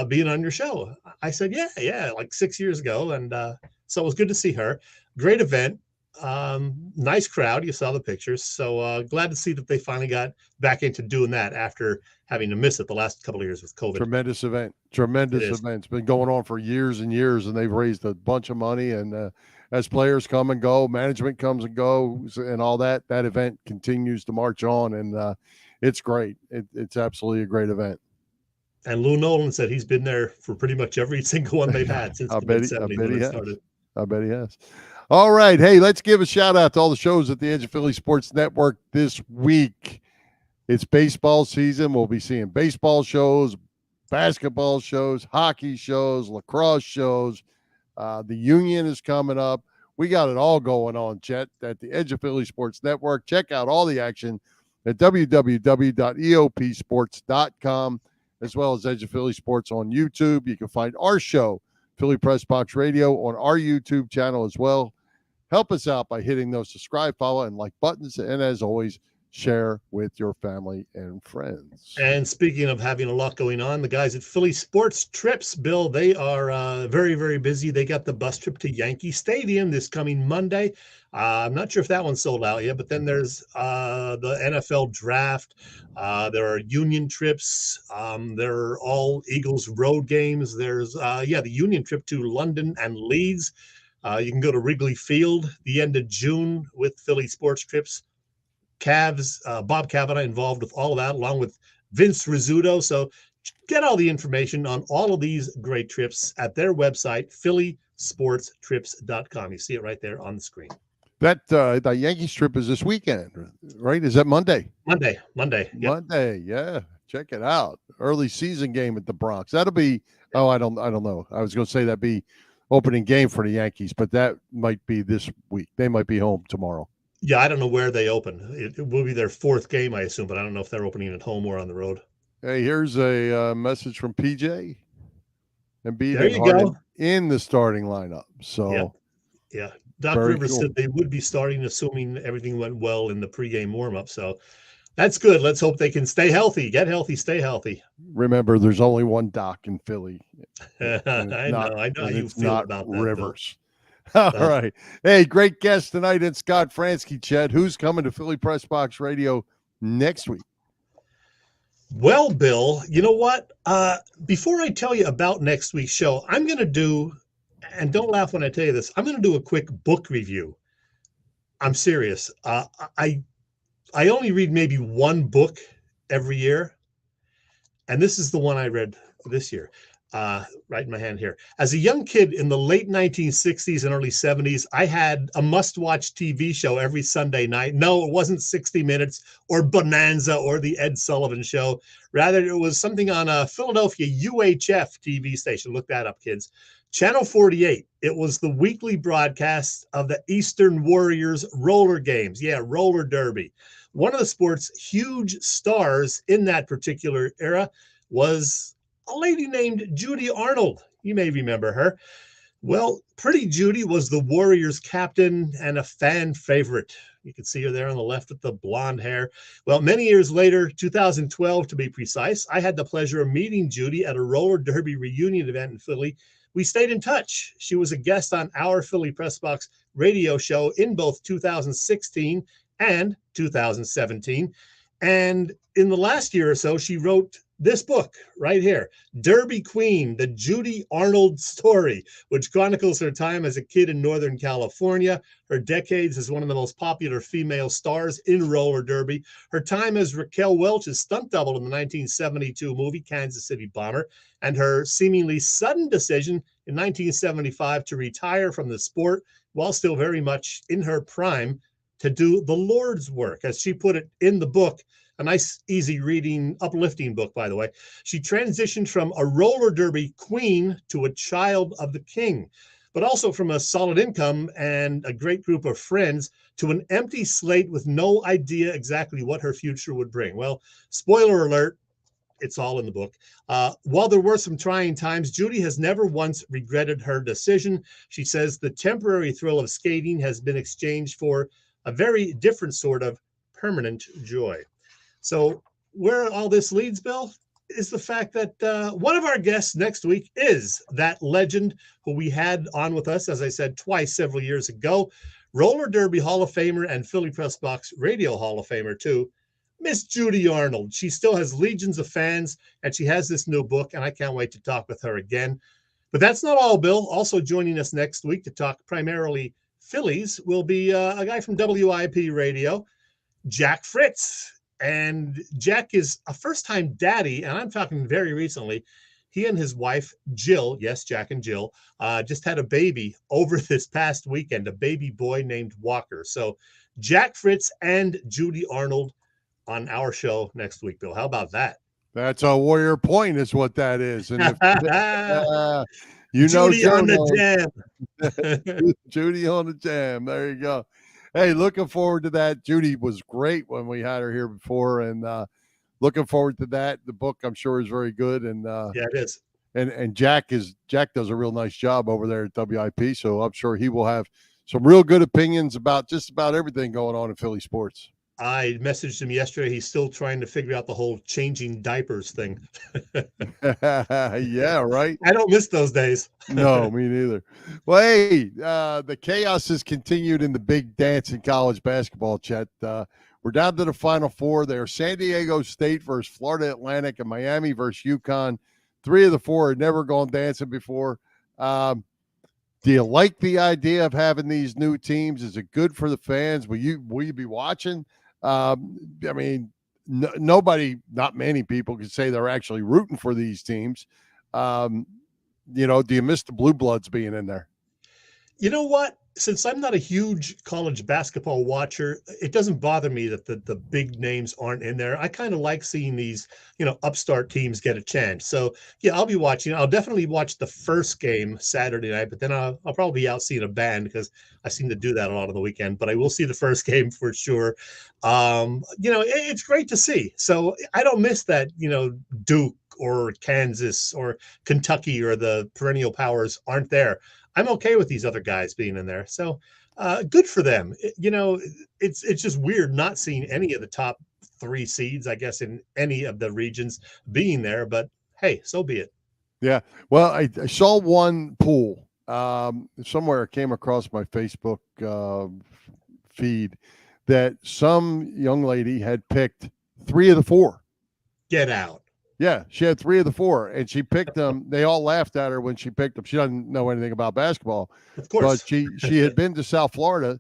being on your show. I said, yeah, like 6 years ago. And so it was good to see her. Great event. Nice crowd. You saw the pictures. So glad to see that they finally got back into doing that after having to miss it the last couple of years with COVID. Tremendous event. It's been going on for years and years, and they've raised a bunch of money. And as players come and go, management comes and goes, and all that event continues to march on. And it's great. It's absolutely a great event. And Lou Nolan said he's been there for pretty much every single one they've had since the mid-70s when it started. I bet he has. All right. Hey, let's give a shout out to all the shows at the Edge of Philly Sports Network this week. It's baseball season. We'll be seeing baseball shows, basketball shows, hockey shows, lacrosse shows. The Union is coming up. We got it all going on, Chet, at the Edge of Philly Sports Network. Check out all the action at www.eopsports.com, as well as Edge of Philly Sports on YouTube. You can find our show, Philly Pressbox Radio, on our YouTube channel as well. Help us out by hitting those subscribe, follow, and like buttons. And as always, share with your family and friends. And speaking of having a lot going on, the guys at Philly Sports Trips, Bill, they are very, very busy. They got the bus trip to Yankee Stadium this coming Monday. I'm not sure if that one's sold out yet, but then there's the NFL draft. There are Union trips. There are all Eagles road games. There's, the Union trip to London and Leeds. You can go to Wrigley Field the end of June with Philly Sports Trips. Cavs, Bob Cavanaugh involved with all of that, along with Vince Rizzuto. So get all the information on all of these great trips at their website, phillysportstrips.com. You see it right there on the screen. That Yankees trip is this weekend, right? Is that Monday? Monday. Yep. Monday, yeah. Check it out. Early season game at the Bronx. That'll be. Oh, I don't know. I was going to say that'd be opening game for the Yankees, but that might be this week. They might be home tomorrow. Yeah, I don't know where they open. It will be their fourth game, I assume, but I don't know if they're opening at home or on the road. Hey, here's a message from PJ. And there you go. In the starting lineup. So, yeah. Doc Rivers said they would be starting, assuming everything went well in the pregame warm-up. So that's good. Let's hope they can stay healthy. Get healthy, stay healthy. Remember, there's only one Doc in Philly. I know how you feel about that. Rivers. All right. Hey, great guest tonight in Scott Franzke, Chet. Who's coming to Philly Pressbox Radio next week? Well, Bill, you know what? Before I tell you about next week's show, I'm going to do, and don't laugh when I tell you this, I'm going to do a quick book review. I'm serious. I only read maybe one book every year, and this is the one I read this year. Right in my hand here. As a young kid in the late 1960s and early 70s, I had a must-watch TV show every Sunday night. No, it wasn't 60 Minutes or Bonanza or the Ed Sullivan Show. Rather, it was something on a Philadelphia UHF TV station. Look that up, kids. Channel 48. It was the weekly broadcast of the Eastern Warriors roller games. Yeah, roller derby. One of the sport's huge stars in that particular era was a lady named Judy Arnold. You may remember her. Well, Pretty Judy was the Warriors captain and a fan favorite. You can see her there on the left with the blonde hair. Well, many years later, 2012 to be precise, I had the pleasure of meeting Judy at a roller derby reunion event in Philly. We stayed in touch. She was a guest on our Philly Pressbox radio show in both 2016 and 2017. And in the last year or so, she wrote this book right here, Derby Queen, the Judy Arnold story, which chronicles her time as a kid in Northern California, her decades as one of the most popular female stars in roller derby, her time as Raquel Welch's stunt double in the 1972 movie Kansas City Bomber, and her seemingly sudden decision in 1975 to retire from the sport while still very much in her prime to do the Lord's work. As she put it in the book, A nice, easy reading, uplifting book, by the way. She transitioned from a roller derby queen to a child of the king, but also from a solid income and a great group of friends to an empty slate with no idea exactly what her future would bring. Well, spoiler alert, it's all in the book. While there were some trying times, Judy has never once regretted her decision. She says the temporary thrill of skating has been exchanged for a very different sort of permanent joy. So where all this leads, Bill, is the fact that one of our guests next week is that legend who we had on with us, as I said, twice several years ago, Roller Derby Hall of Famer and Philly Pressbox Radio Hall of Famer too, Miss Judy Arnold. She still has legions of fans, and she has this new book, and I can't wait to talk with her again. But that's not all, Bill. Also joining us next week to talk primarily Phillies will be a guy from WIP Radio, Jack Fritz. And Jack is a first-time daddy, and I'm talking very recently. He and his wife, Jill, yes, Jack and Jill, just had a baby over this past weekend, a baby boy named Walker. So Jack Fritz and Judy Arnold on our show next week, Bill. How about that? That's a warrior point is what that is. And if, Judy on the jam. Judy on the jam. There you go. Hey, looking forward to that. Judy was great when we had her here before, and looking forward to that. The book, I'm sure, is very good. And yeah, it is. And Jack does a real nice job over there at WIP, so I'm sure he will have some real good opinions about just about everything going on in Philly sports. I messaged him yesterday. He's still trying to figure out the whole changing diapers thing. Yeah, right. I don't miss those days. No, me neither. Well, hey, the chaos has continued in the big dance in college basketball, Chet. We're down to the Final Four. They're San Diego State versus Florida Atlantic and Miami versus UConn. 3 of the 4 had never gone dancing before. Do you like the idea of having these new teams? Is it good for the fans? Will you be watching? I mean, nobody, not many people can say they're actually rooting for these teams. Do you miss the Blue Bloods being in there? You know what? Since I'm not a huge college basketball watcher, it doesn't bother me that the big names aren't in there. I kind of like seeing these, upstart teams get a chance. So, yeah, I'll be watching. I'll definitely watch the first game Saturday night, but then I'll probably be out seeing a band because I seem to do that a lot on the weekend. But I will see the first game for sure. It's great to see. So I don't miss that, Duke or Kansas or Kentucky or the perennial powers aren't there. I'm okay with these other guys being in there. So good for them. It's just weird not seeing any of the top 3 seeds, I guess, in any of the regions being there. But hey, so be it. Yeah. Well, I saw one pool somewhere. It came across my Facebook feed that some young lady had picked 3 of the 4. Get out. Yeah, she had 3 of the 4, and she picked them. They all laughed at her when she picked them. She doesn't know anything about basketball, of course. But she had been to South Florida,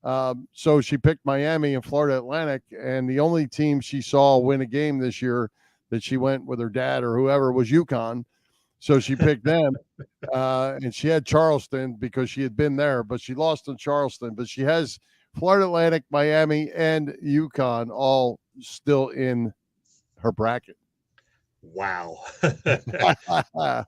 so she picked Miami and Florida Atlantic. And the only team she saw win a game this year that she went with her dad or whoever was UConn. So she picked them, and she had Charleston because she had been there, but she lost in Charleston. But she has Florida Atlantic, Miami, and UConn all still in her bracket. Wow. How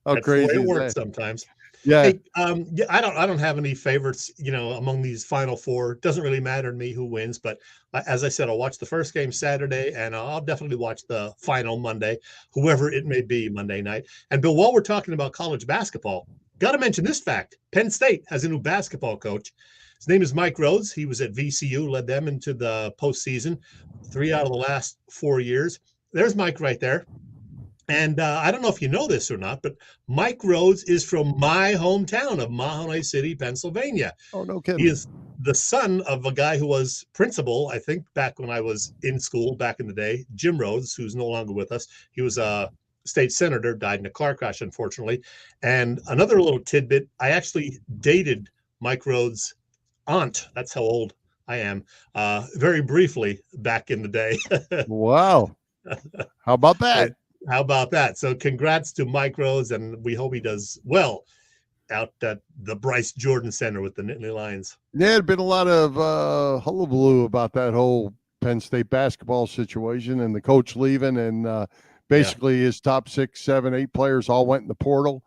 That's crazy the way it is works that? sometimes. Yeah. Hey, I don't have any favorites, among these Final Four. It doesn't really matter to me who wins, but as I said, I'll watch the first game Saturday, and I'll definitely watch the final Monday, whoever it may be Monday night. And Bill, while we're talking about college basketball, got to mention this fact. Penn State has a new basketball coach. His name is Mike Rhodes. He was at VCU, led them into the postseason 3 out of the last 4 years. There's Mike right there. And I don't know if you know this or not, but Mike Rhodes is from my hometown of Mahoney City, Pennsylvania. Oh, no kidding. He is the son of a guy who was principal, I think, back when I was in school back in the day, Jim Rhodes, who's no longer with us. He was a state senator, died in a car crash, unfortunately. And another little tidbit, I actually dated Mike Rhodes' aunt. That's how old I am, very briefly back in the day. Wow. How about that? How about that? So congrats to Mike Rhodes, and we hope he does well out at the Bryce Jordan Center with the Nittany Lions. Yeah, there'd been a lot of hullabaloo about that whole Penn State basketball situation and the coach leaving, and basically his top 6, 7, 8 players all went in the portal.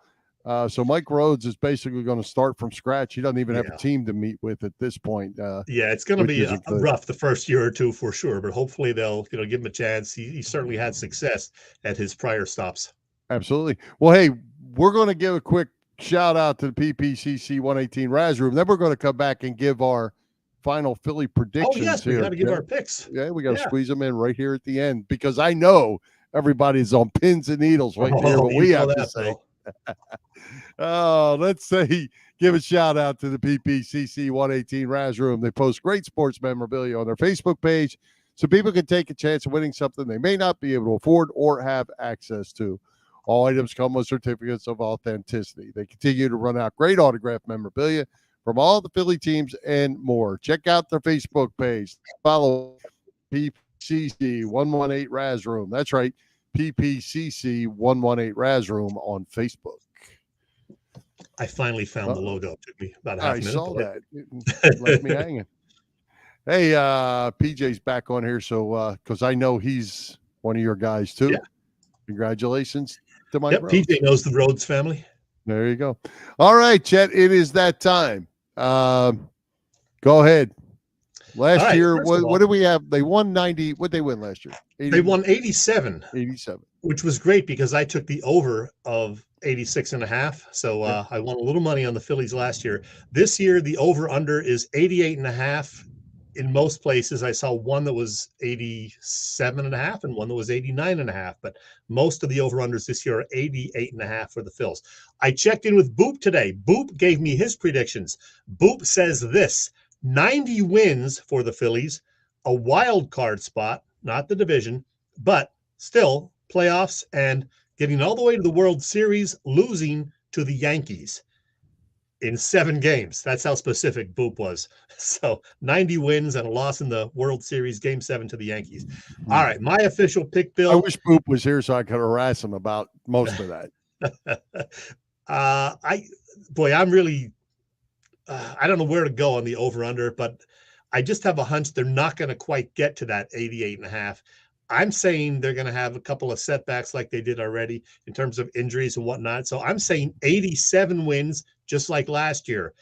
So Mike Rhodes is basically going to start from scratch. He doesn't even have a team to meet with at this point. It's going to be rough the first year or two for sure, but hopefully they'll give him a chance. He certainly had success at his prior stops. Absolutely. Well, hey, we're going to give a quick shout out to the PPCC 118 Raz Room. Then we're going to come back and give our final Philly predictions. Oh, yes, we got to give our picks. Yeah, we got to squeeze them in right here at the end, because I know everybody's on pins and needles waiting to hear what we have to say. Let's say give a shout out to the PPCC 118 Raz Room. They post great sports memorabilia on their Facebook page so people can take a chance of winning something they may not be able to afford or have access to. All items come with certificates of authenticity. They continue to run out great autographed memorabilia from all the Philly teams and more. Check out their Facebook page. Follow PPCC 118 Raz Room. That's right, PPCC 118 Raz Room on Facebook. I finally found the logo. It took me about half a minute. I saw that. It left me hanging. Hey, PJ's back on here, so because I know he's one of your guys too. Yeah. Congratulations to Mike Rhodes. PJ knows the Rhodes family. There you go. All right, Chet, it is that time. Go ahead. Last year, what did we have? They won 90. What did they win last year? 80, they won 87. 87. Which was great because I took the over of 86.5. So I won a little money on the Phillies last year. This year, the over-under is 88.5. In most places, I saw one that was 87.5 and one that was 89.5. But most of the over-unders this year are 88.5 for the Phils. I checked in with Boop today. Boop gave me his predictions. Boop says this: 90 wins for the Phillies, a wild card spot, not the division, but still playoffs and getting all the way to the World Series, losing to the Yankees in 7 games. That's how specific Boop was. So 90 wins and a loss in the World Series, Game 7 to the Yankees. All right, my official pick, Bill. I wish Boop was here so I could harass him about most of that. I'm really I don't know where to go on the over-under, but I just have a hunch they're not going to quite get to that 88.5. I'm saying they're going to have a couple of setbacks like they did already in terms of injuries and whatnot. So I'm saying 87 wins, just like last year.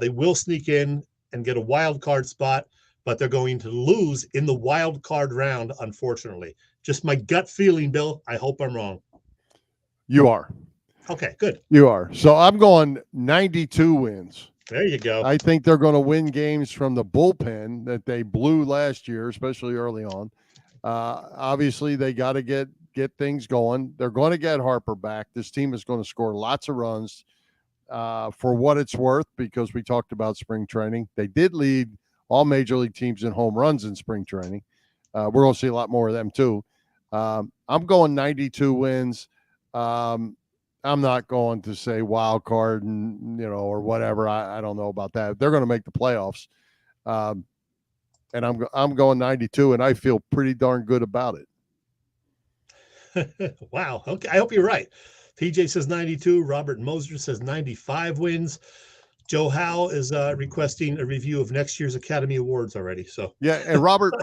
They will sneak in and get a wild card spot, but they're going to lose in the wild card round, unfortunately. Just my gut feeling, Bill. I hope I'm wrong. You are. Okay, good. You are. So I'm going 92 wins. There you go. I think they're going to win games from the bullpen that they blew last year, especially early on. Obviously, they got to get things going. They're going to get Harper back. This team is going to score lots of runs for what it's worth, because we talked about spring training. They did lead all major league teams in home runs in spring training. We're going to see a lot more of them too. I'm going 92 wins. I'm not going to say wild card and, or whatever. I don't know about that. They're going to make the playoffs. And I'm going 92, and I feel pretty darn good about it. Wow. Okay. I hope you're right. PJ says 92. Robert Moser says 95 wins. Joe Howe is requesting a review of next year's Academy Awards already. So yeah, and Robert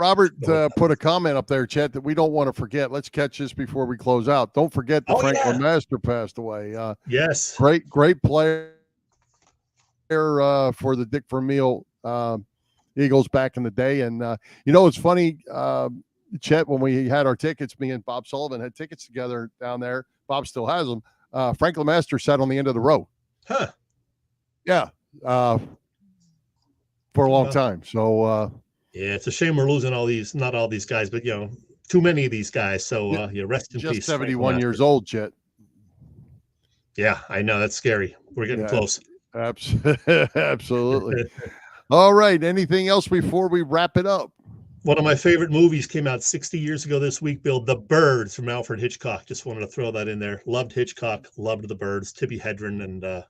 put a comment up there, Chet, that we don't want to forget. Let's catch this before we close out. Don't forget that Franklin Master passed away. Yes, great player for the Dick Vermeil Eagles back in the day. And it's funny, Chet, when we had our tickets, me and Bob Sullivan had tickets together down there. Bob still has them. Franklin Master sat on the end of the row. Huh. Yeah. For a long time. So yeah, it's a shame we're losing not all these guys, but too many of these guys. So rest in peace. Just 71 years old, Chet. Yeah, I know, that's scary. We're getting close. Absolutely. All right. Anything else before we wrap it up? One of my favorite movies came out 60 years ago this week, Bill. The Birds from Alfred Hitchcock. Just wanted to throw that in there. Loved Hitchcock. Loved The Birds. Tippi Hedren, and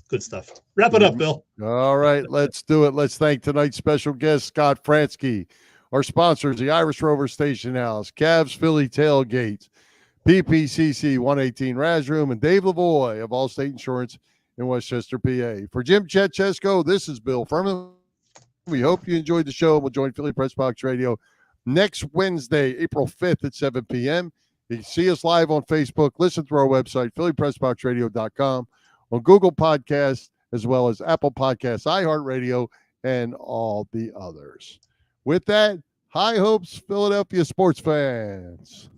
good stuff. Wrap it up, Bill. All right. Let's do it. Let's thank tonight's special guest, Scott Franzke. Our sponsors, the Irish Rover Station House, Cavs Philly Tailgates, PPCC 118 Raz Room, and Dave Lavoie of Allstate Insurance in Westchester, PA. For Jim Chet Chesko, this is Bill Furman. We hope you enjoyed the show. We'll join Philly Pressbox Radio next Wednesday, April 5th at 7 p.m. You can see us live on Facebook, listen through our website, phillypressboxradio.com, on Google Podcasts, as well as Apple Podcasts, iHeartRadio, and all the others. With that, high hopes, Philadelphia sports fans.